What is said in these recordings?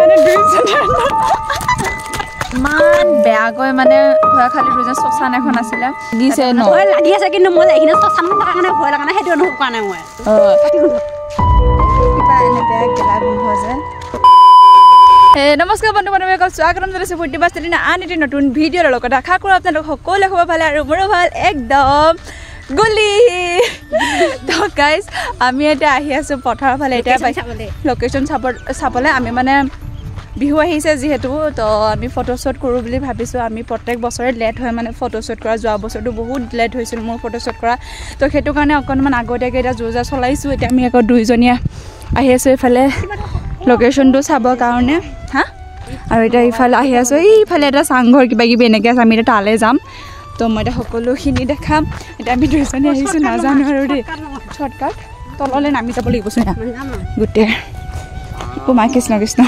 মানে ইমান বেয়াকৈ মানে ভয় খালি দুজন শ্মশান এখন আছিলে দিছে ন ভয় লাগি আছে কিন্তু মই এইখিনি শ্মশান থকা কাৰণে ভয় লগা নাই সেইটো অনুভৱ কৰা নাই মই কিবা এনে বেয়া গেলা গোন্ধ যে নমস্কাৰ বন্ধু বান্ধৱীসকল স্বাগতম জনাইছোঁ ফূৰ্তি বাস্তিৰ আন এটি নতুন ভিডিঅ'ৰ লগত আশা কৰোঁ আপোনালোক সকলোৱে খুব ভালে আৰু মোৰো ভাল একদম গুলি তো গাইজ আমি এতিয়া আহি আছোঁ পথাৰৰ ফালে এতিয়া লোকেশ্যন চাবলৈ আমি মানে বিহু আহিছে যিহেতু তো আমি ফটোশ্বুট কৰোঁ বুলি ভাবিছোঁ আমি প্ৰত্যেক বছৰে লেট হয় মানে ফটোশ্বুট কৰা যোৱা বছৰটো বহুত লেট হৈছিল মোৰ ফটোশ্বুট কৰা তো সেইটো কাৰণে অকণমান আগতীয়াকৈ এতিয়া যোজা চলাইছোঁ এতিয়া আমি আকৌ দুইজনীয়া আহি আছোঁ এইফালে লোকেশ্যনটো চাবৰ কাৰণে হা আৰু এতিয়া ইফালে আহি আছোঁ এইফালে এটা চাংঘৰ কিবা কিবি এনেকৈ আছে আমি এতিয়া তালৈ যাম তো মই এতিয়া সকলোখিনি দেখাম এতিয়া আমি দুইজনী আহিছোঁ নাজানো আৰু দেই শ্বৰ্টকাট তললৈ নামি যাব লাগিব চোন গোটেই মা কৃষ্ণ কৃষ্ণ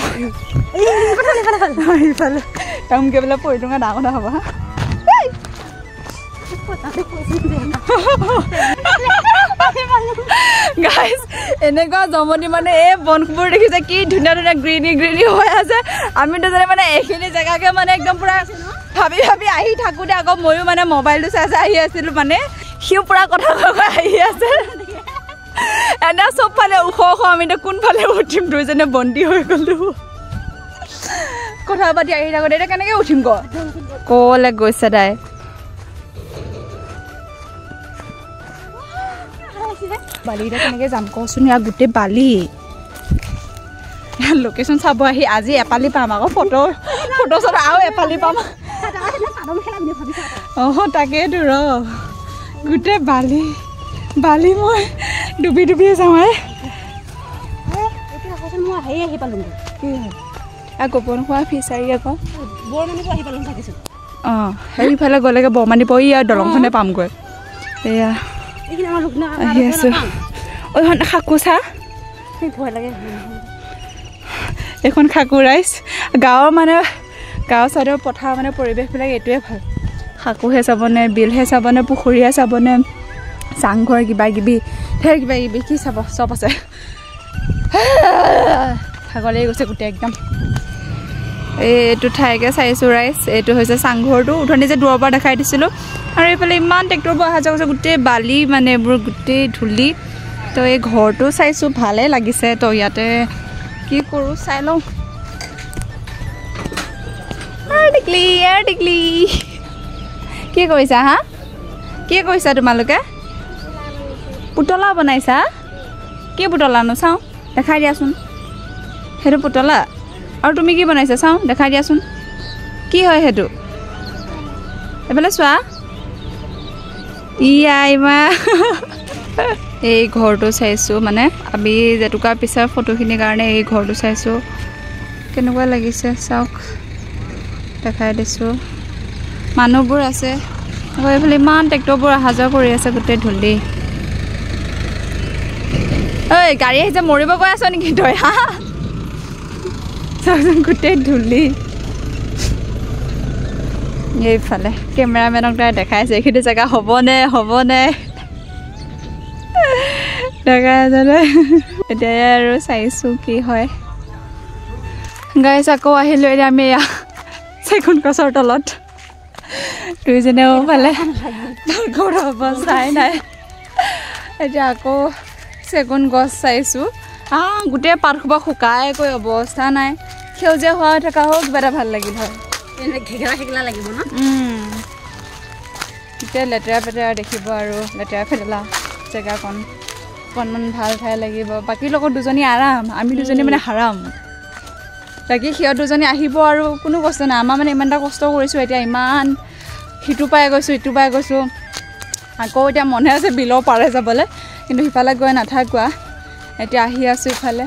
ইফালে টাউনকৈ বোলে পৰি টুঙা ডাঙৰ কথা হ'ব হা গাইজ এনেকুৱা জমনি মানে এই বনবোৰ দেখিছে কি ধুনীয়া ধুনীয়া গ্ৰীনি গ্ৰীনি হৈ আছে আমি দুজনে মানে এইখিনি জেগাকে মানে একদম পুৰা ভাবি ভাবি আহি থাকোঁতে আকৌ ময়ো মানে মোবাইলটো চাই চাই আহি আছিলোঁ মানে সিও পুৰা কথা কৈ আহি আছে এনে চবফালে ওখ ওখ আমি এতিয়া কোনফালে উঠিম দুইজনে বন্দী হৈ গ'লোঁ কথা পাতি আহি থাকোঁতে এতিয়া কেনেকৈ উঠিম ক'লৈ গৈছে তাই বালি এতিয়া কেনেকৈ যাম কচোন ইয়াৰ গোটেই বালি লোকেশ্যন চাব আহি আজি এপালি পাম আকৌ ফটো চটো আৰু এপালি পাম অঁ তাকেইতো ৰ গোটেই বালি বালি মই ডুবি ডুবি যাওঁ হেৰি আহি পালোঁ কি হয় গোপন খোৱা ফিচাৰী আকৌ বৰমানিকো আহি পালোঁ থাকিছোঁ অঁ সেইফালে গ'লেগৈ বৰমানি পৰি ইয়াৰ দলংখনে পামগৈ এয়া আহি আছোঁ এইখন খাকু চাহ ভয় লাগে এইখন খাকু ৰাইজ গাঁৱৰ মানে গাঁৱৰ ছাইডৰ পথাৰ মানে পৰিৱেশবিলাক এইটোৱে ভাল খাকুহে চাবনে বিলহে চাবনে পুখুৰীহে চাবনে চাংঘৰ কিবা কিবি ঢেৰ কিবা কিবি কি চাব চব আছে ভাগলৈ গৈছে গোটেই একদম এইটো ঠাইকে চাইছোঁ ৰাইজ এইটো হৈছে চাংঘৰটো উঠনি যে দূৰৰ পৰা দেখাই দিছিলোঁ আৰু এইফালে ইমান ট্ৰেক্টৰবোৰ অহা যোৱা কৰিছে গোটেই বালি মানে এইবোৰ গোটেই ধূলি তো এই ঘৰটো চাইছোঁ ভালেই লাগিছে তো ইয়াতে কি কৰোঁ চাই লওঁ টিকলি কি কৰিছা হা কি কৰিছা তোমালোকে পুতলা বনাইছা কি পুতলানো চাওঁ দেখাই দিয়াচোন সেইটো পুতলা আৰু তুমি কি বনাইছা চাওঁ দেখাই দিয়াচোন কি হয় সেইটো এইফালে চোৱা আইমা এই ঘৰটো চাইছোঁ মানে আমি জেতুকাৰ পিছৰ ফটোখিনিৰ কাৰণে এই ঘৰটো চাইছোঁ কেনেকুৱা লাগিছে চাওক দেখাই দিছোঁ মানুহবোৰ আছে আকৌ এইফালে ইমান ট্ৰেক্টৰবোৰ অহা যোৱা কৰি আছে গোটেই ধূলি ঐ গাড়ী আহিছে মৰিব গৈ আছ নেকি তই হা চাওকচোন গোটেই ধূলি এইফালে কেমেৰামেনক তাই দেখাইছে এইখিনি জেগা হ'বনে দেখাই আছে এতিয়া আৰু চাইছোঁ কি হয় গাইছ আকৌ আহিলোঁ এতিয়া আমি এয়া চেগুন গছৰ তলত দুইজনেও ফালে ঘৰ অৱস্থাই নাই এতিয়া আকৌ চেগুন গছ চাইছোঁ গোটেই পাতসোপা শুকাই গৈ অৱস্থা নাই সেউজীয়া হোৱা থকা হওক কিবা এটা ভাল লাগিল হয় ঘেগেলা লাগিব ন এতিয়া লেতেৰা পেতেৰা দেখিব আৰু লেতেৰা ফেতেলা জেগাকণ অকণমান ভাল ঠাই লাগিব বাকী লগত দুজনী আৰাম আমি দুজনী মানে হাৰাম বাকী সিহঁত দুজনী আহিব আৰু কোনো কষ্ট নাই আমাৰ মানে ইমান এটা কষ্ট কৰিছোঁ এতিয়া ইমান সিটো পাই গৈছোঁ ইটো পাই গৈছোঁ আকৌ এতিয়া মনে আছে বিলৰ পাৰে যাবলৈ কিন্তু সিফালে গৈ নাথাকোৱা এতিয়া আহি আছোঁ ইফালে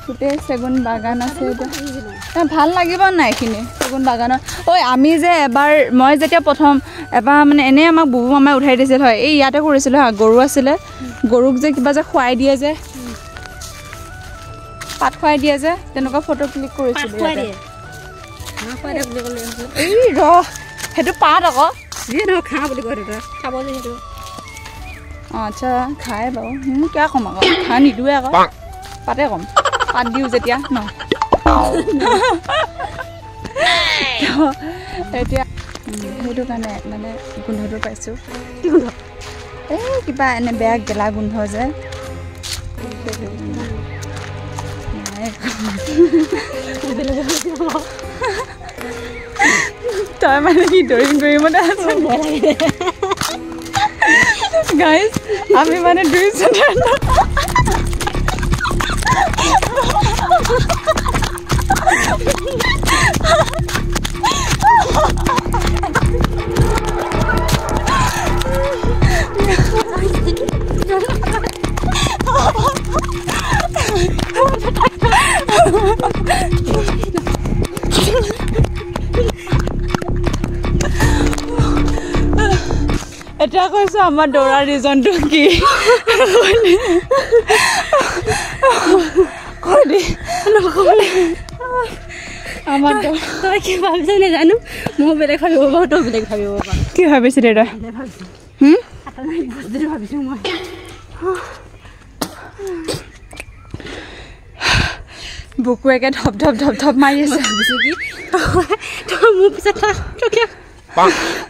গোটেই চেগুন বাগান আছে এতিয়া ভাল লাগিব নাই এইখিনি চেগুন বাগানত ঐ আমি যে মই যেতিয়া প্ৰথম এবাৰ মানে এনেই আমাক বুবু মামাই উঠাই দিছিল হয় এই ইয়াতে কৰিছিলোঁ হা গৰু আছিলে গৰুক যে কিবা যে খুৱাই দিয়ে যে পাত খুৱাই দিয়ে যে তেনেকুৱা ফটো ক্লিক কৰিছিলোঁ এই ৰ সেইটো পাত আকৌ যিয়ে নহয় খা বুলি কয় খাব যে সেইটো অঁ আচ্ছা খাই বাৰু কিয় ক'ম আকৌ খাই নিদিওঁৱে আকৌ পাতে ক'ম পাত দিওঁ যেতিয়া ন এতিয়া সেইটো কাৰণে মানে গোন্ধটো পাইছোঁ কি গোন্ধ এই কিবা এনে বেয়া গেলা গোন্ধ যে তই মানে কি ড্ৰয়িং কৰিমতে আছে গাইজ আমি মানে দুইজনে এতিয়া কৈছোঁ আমাৰ দৌৰা ৰিজনটো কি কৈ দি আমাৰ তই কি ভাবিছ নাজানো মই বেলেগ ভাবিব পাৰোঁ তই বেলেগ ভাবিব পাৰোঁ কি ভাবিছিলি তই ভাবিছোঁ মই বুকু একে ধপ ধপ ধপ ধপ মাৰি আছে ভাবিছোঁ কি তই মোৰ পিছত থাক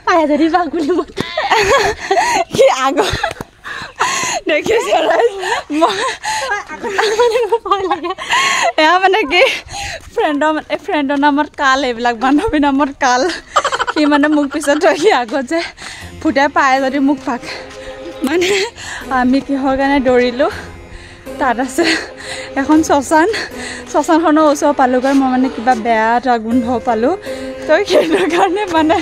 পায় যদি পাক বুলি মই কি আগৰ দেখিছে এয়া মানে কি ফ্ৰেণ্ডৰ নামত কাল এইবিলাক বান্ধৱী নামত কাল সি মানে মোক পিছত থৈ সি আগত যে ফুটাই পায় যদি মোক পাক মানে আমি কিহৰ কাৰণে দৌৰিলোঁ তাত আছে এখন শ্মশানখনৰ ওচৰ পালোগৈ মই মানে কিবা বেয়া এটা গোন্ধ পালোঁ তই সেইটোৰ কাৰণে মানে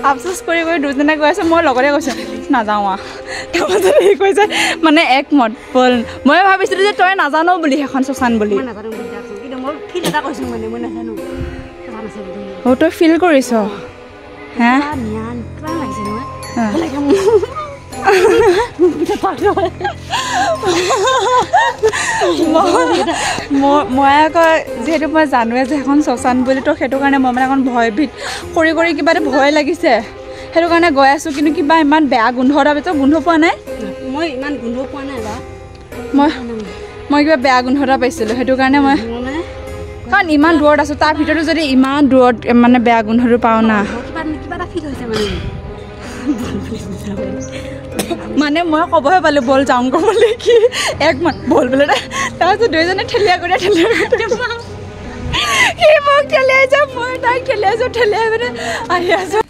আফচোচ কৰি দুজনে গৈ আছোঁ মই লগতে কৈছোঁ নাযাওঁ তাৰপাছত সি কৈছে মানে একমত ব'ল মই ভাবিছিলোঁ যে তই নাজানো বুলি সেইখন শ্মশান বুলি অঁ তই ফিল কৰিছ হে মই আকৌ যিহেতু মই জানোৱে যে এখন শ্মশান বুলি তো সেইটো কাৰণে মই মানে অকণ ভয়ভীত কৰি কিবা এটা ভয় লাগিছে সেইটো কাৰণে গৈ আছোঁ কিন্তু কিবা ইমান বেয়া গোন্ধ এটা পাইছোঁ গোন্ধ পোৱা নাই মই ইমান গোন্ধ পোৱা নাই মই কিবা বেয়া গোন্ধ এটা পাইছিলোঁ সেইটো কাৰণে মই কাৰণ ইমান দূৰত আছোঁ তাৰ ভিতৰতো যদি ইমান দূৰত মানে বেয়া গোন্ধটো পাওঁ না মানে মই ক'বহে পালোঁ বল যাওঁ বুলি কি একমত বল বোলে তাৰপিছত দুইজনে ঠেলিয়াই কৰি সি মোক ঠেলিয়াই যাওঁ মই তাইক ঠেলিয়াই মানে আহি আছোঁ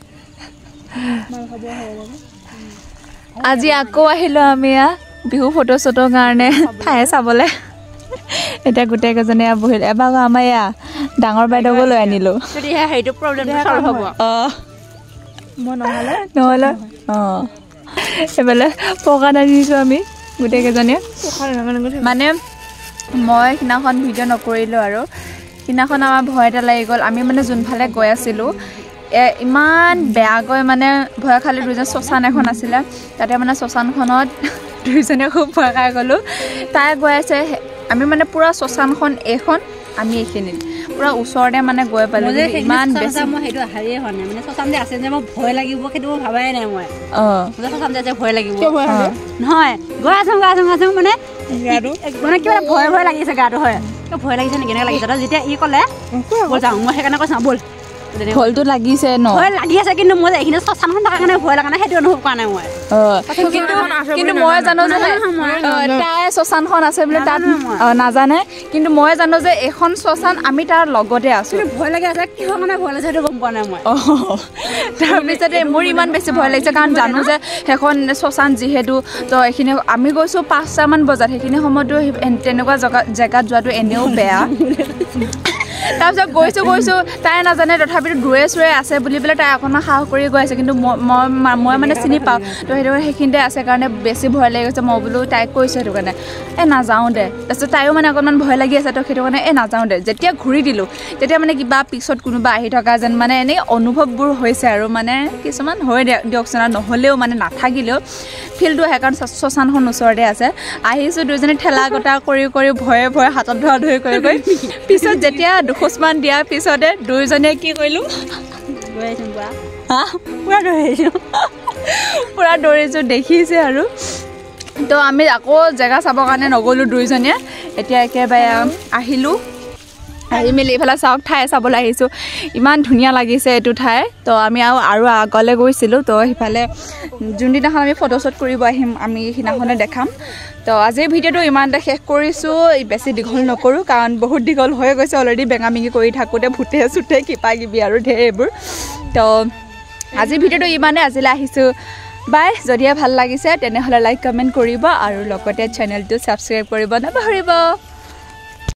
আজি আকৌ আহিলোঁ আমি বিহু ফটো চটোৰ কাৰণে ঠাই চাবলৈ এতিয়া গোটেইকেইজনে বহিলোঁ এবাৰ আমাৰ ডাঙৰ বাইদেউকো লৈ আনিলোঁ মই নহ'লে অঁ এইফালে প্ৰকাশ আনি দিছোঁ আমি গোটেইকেইজনীয়ে মানে মই সিদিনাখন ভিডিঅ' নকৰিলোঁ আৰু সিদিনাখন আমাৰ ভয় এটা লাগি গ'ল আমি মানে যোনফালে গৈ আছিলোঁ ইমান বেয়াকৈ মানে ভয় খালি দুজন শ্মশান এখন আছিলে তাতে মানে শ্মশানখনত দুইজনে খুব ভয় খাই গ'লোঁ তাই গৈ আছে আমি মানে পূৰা শ্মশানখন এইখন আমি এইখিনিত পূৰা ওচৰতে মানে গৈ পালোঁ ইমান বেছি মই সেইটো হাৰিয়ে হোৱা নাই মানে শ্মশান যে আছে যে মই ভয় লাগিব সেইটো মই ভাবাই নাই মই শ্মশান যে ভয় লাগিব নহয় গৈ আছোঁ মানে কিবা ভয় লাগিছে গাটো হয় ভয় লাগিছে নেকি কেনেকৈ লাগিছে যেতিয়া ই ক'লে ব'ল যাওঁ মই সেইকাৰণে কৈছোঁ ব'ল ভয়টো লাগিছে ন ভয় লাগি আছে কিন্তু মই এইখিনি শ্মশানখন থকাৰ কাৰণে ভয় লগা নাই সেইটো অনুভৱ কৰা নাই মই কিন্তু মই জানো যে তাই শ্মশানখন আছে বুলি তাত নাজানে কিন্তু মই জানো যে এইখন শ্মশান আমি তাৰ লগতে আছোঁ ভয় লাগি আছে কিহৰ কাৰণে ভয় লাগিছে সেইটো গম পোৱা নাই মই তাৰপিছতে মোৰ ইমান বেছি ভয় লাগিছে কাৰণ জানো যে সেইখন শ্মশান যিহেতু তো এইখিনি আমি গৈছোঁ 5টামান বজাত সেইখিনি সময়তো তেনেকুৱা জেগাত যোৱাটো এনেও বেয়া তাৰপিছত গৈছোঁ তাই নাজানে তথাপিতো দূৰে চূৰে আছে বুলি পেলাই তাই অকণমান সাহস কৰি গৈ আছে কিন্তু মই মানে চিনি পাওঁ তো সেইটো সেইখিনিতে আছে কাৰণে বেছি ভয় লাগি গৈছে মই বোলো তাইক কৈছোঁ সেইটো কাৰণে নাযাওঁ দে তাৰপিছত তাইও মানে অকণমান ভয় লাগি আছে তো সেইটো কাৰণে নাযাওঁ দে যেতিয়া ঘূৰি দিলোঁ তেতিয়া মানে কিবা পিছত কোনোবা আহি থকা যেন মানে এনেই অনুভৱবোৰ হৈছে আৰু মানে কিছুমান হৈ দিয়কচোন আৰু নহ'লেও মানে নাথাকিলেও ফিল্ডটো সেইকাৰণে শ্মশানখন ওচৰতে আছে আহিছোঁ দুইজনী ঠেলা গটা কৰি ভয়ে হাতত ধৰা ধৰি কৰি পিছত যেতিয়া দুখোজমান দিয়াৰ পিছতে দুইজনীয়ে কি কৰিলোঁ পূৰা দৌৰিছোঁ দেখিছে আৰু তো আমি আকৌ জেগা চাবৰ কাৰণে নগ'লোঁ দুইজনীয়ে এতিয়া একেবাৰে আহিলোঁ আহি মেলি এইফালে চাওক ঠাই চাবলৈ আহিছোঁ ইমান ধুনীয়া লাগিছে এইটো ঠাই তো আমি আৰু আগলৈ গৈছিলোঁ তো সিফালে যোনদিনাখন আমি ফটোশ্বুট কৰিব আহিম আমি সিদিনাখনে দেখাম তো আজিৰ ভিডিঅ'টো ইমানতে শেষ কৰিছোঁ বেছি দীঘল নকৰোঁ কাৰণ বহুত দীঘল হৈ গৈছে অলৰেডি বেঙামেঙি কৰি থাকোঁতে ভূতে চুতে কিবা কিবি আৰু ঢেৰ এইবোৰ তো আজিৰ ভিডিঅ'টো ইমানে আজিলৈ আহিছোঁ বাই যদিহে ভাল লাগিছে তেনেহ'লে লাইক কমেণ্ট কৰিব আৰু লগতে চেনেলটো ছাবস্ক্ৰাইব কৰিব নাপাহৰিব